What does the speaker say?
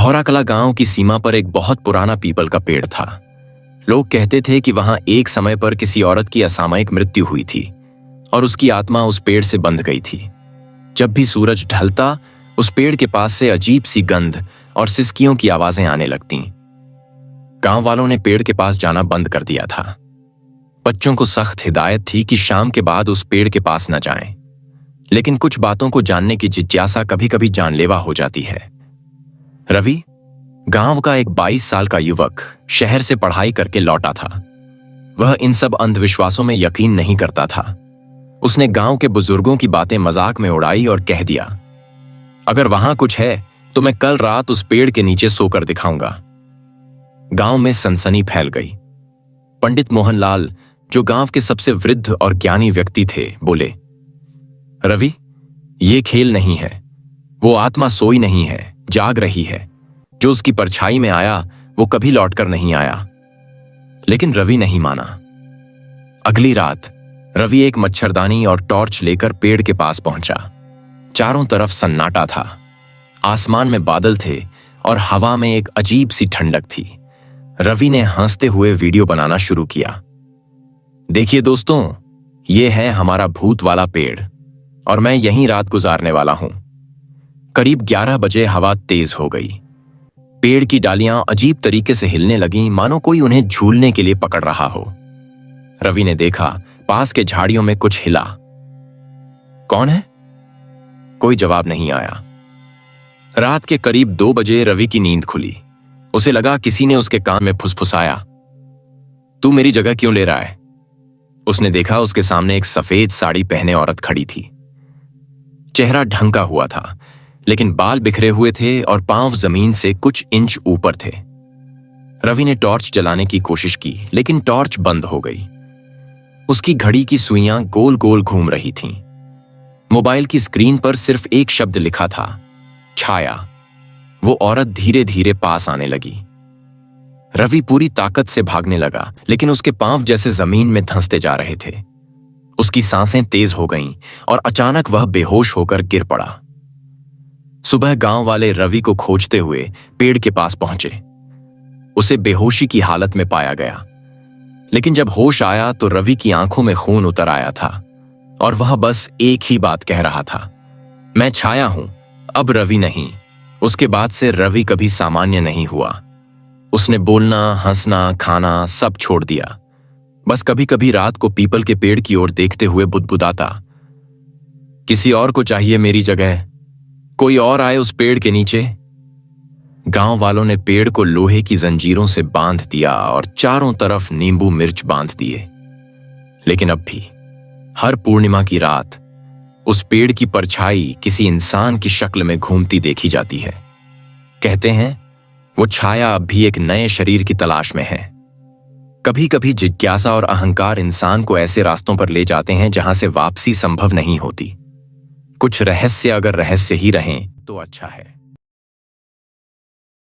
भौराकला गांव की सीमा पर एक बहुत पुराना पीपल का पेड़ था। लोग कहते थे कि वहां एक समय पर किसी औरत की असामयिक मृत्यु हुई थी और उसकी आत्मा उस पेड़ से बंध गई थी। जब भी सूरज ढलता, उस पेड़ के पास से अजीब सी गंध और सिसकियों की आवाजें आने लगतीं। गांव वालों ने पेड़ के पास जाना बंद कर दिया था। बच्चों को सख्त हिदायत थी कि शाम के बाद उस पेड़ के पास न जाएं। लेकिन कुछ बातों को जानने की जिज्ञासा कभी कभी जानलेवा हो जाती है। रवि, गांव का एक 22 साल का युवक, शहर से पढ़ाई करके लौटा था। वह इन सब अंधविश्वासों में यकीन नहीं करता था। उसने गांव के बुजुर्गों की बातें मजाक में उड़ाई और कह दिया, अगर वहां कुछ है तो मैं कल रात उस पेड़ के नीचे सोकर दिखाऊंगा। गांव में सनसनी फैल गई। पंडित मोहनलाल, जो गांव के सबसे वृद्ध और ज्ञानी व्यक्ति थे, बोले, रवि, ये खेल नहीं है। वो आत्मा सोई नहीं है, जाग रही है। जो उसकी परछाई में आया वो कभी लौटकर नहीं आया। लेकिन रवि नहीं माना। अगली रात रवि एक मच्छरदानी और टॉर्च लेकर पेड़ के पास पहुंचा। चारों तरफ सन्नाटा था। आसमान में बादल थे और हवा में एक अजीब सी ठंडक थी। रवि ने हंसते हुए वीडियो बनाना शुरू किया। देखिए दोस्तों, ये है हमारा भूत वाला पेड़ और मैं यहीं रात गुजारने वाला हूं। करीब 11 बजे हवा तेज हो गई। पेड़ की डालियां अजीब तरीके से हिलने लगीं, मानो कोई उन्हें झूलने के लिए पकड़ रहा हो। रवि ने देखा, पास के झाड़ियों में कुछ हिला। कौन है? कोई जवाब नहीं आया। रात के करीब 2 बजे रवि की नींद खुली। उसे लगा किसी ने उसके कान में फुसफुसाया, तू मेरी जगह क्यों ले रहा है? उसने देखा उसके सामने एक सफेद साड़ी पहने औरत खड़ी थी। चेहरा ढंका हुआ था, लेकिन बाल बिखरे हुए थे और पांव जमीन से कुछ इंच ऊपर थे। रवि ने टॉर्च जलाने की कोशिश की, लेकिन टॉर्च बंद हो गई। उसकी घड़ी की सुइयां गोल गोल घूम रही थीं। मोबाइल की स्क्रीन पर सिर्फ एक शब्द लिखा था, छाया। वो औरत धीरे धीरे पास आने लगी। रवि पूरी ताकत से भागने लगा, लेकिन उसके पांव जैसे जमीन में धंसते जा रहे थे। उसकी सांसें तेज हो गईं और अचानक वह बेहोश होकर गिर पड़ा। सुबह गांव वाले रवि को खोजते हुए पेड़ के पास पहुंचे। उसे बेहोशी की हालत में पाया गया, लेकिन जब होश आया तो रवि की आंखों में खून उतर आया था और वह बस एक ही बात कह रहा था, मैं छाया हूं, अब रवि नहीं। उसके बाद से रवि कभी सामान्य नहीं हुआ। उसने बोलना, हंसना, खाना सब छोड़ दिया। बस कभी कभी रात को पीपल के पेड़ की ओर देखते हुए बुदबुदाता, किसी और को चाहिए मेरी जगह, कोई और आए उस पेड़ के नीचे। गांव वालों ने पेड़ को लोहे की जंजीरों से बांध दिया और चारों तरफ नींबू मिर्च बांध दिए। लेकिन अब भी हर पूर्णिमा की रात उस पेड़ की परछाई किसी इंसान की शक्ल में घूमती देखी जाती है। कहते हैं वो छाया अब भी एक नए शरीर की तलाश में है। कभी कभी जिज्ञासा और अहंकार इंसान को ऐसे रास्तों पर ले जाते हैं जहां से वापसी संभव नहीं होती। कुछ रहस्य अगर रहस्य ही रहें तो अच्छा है।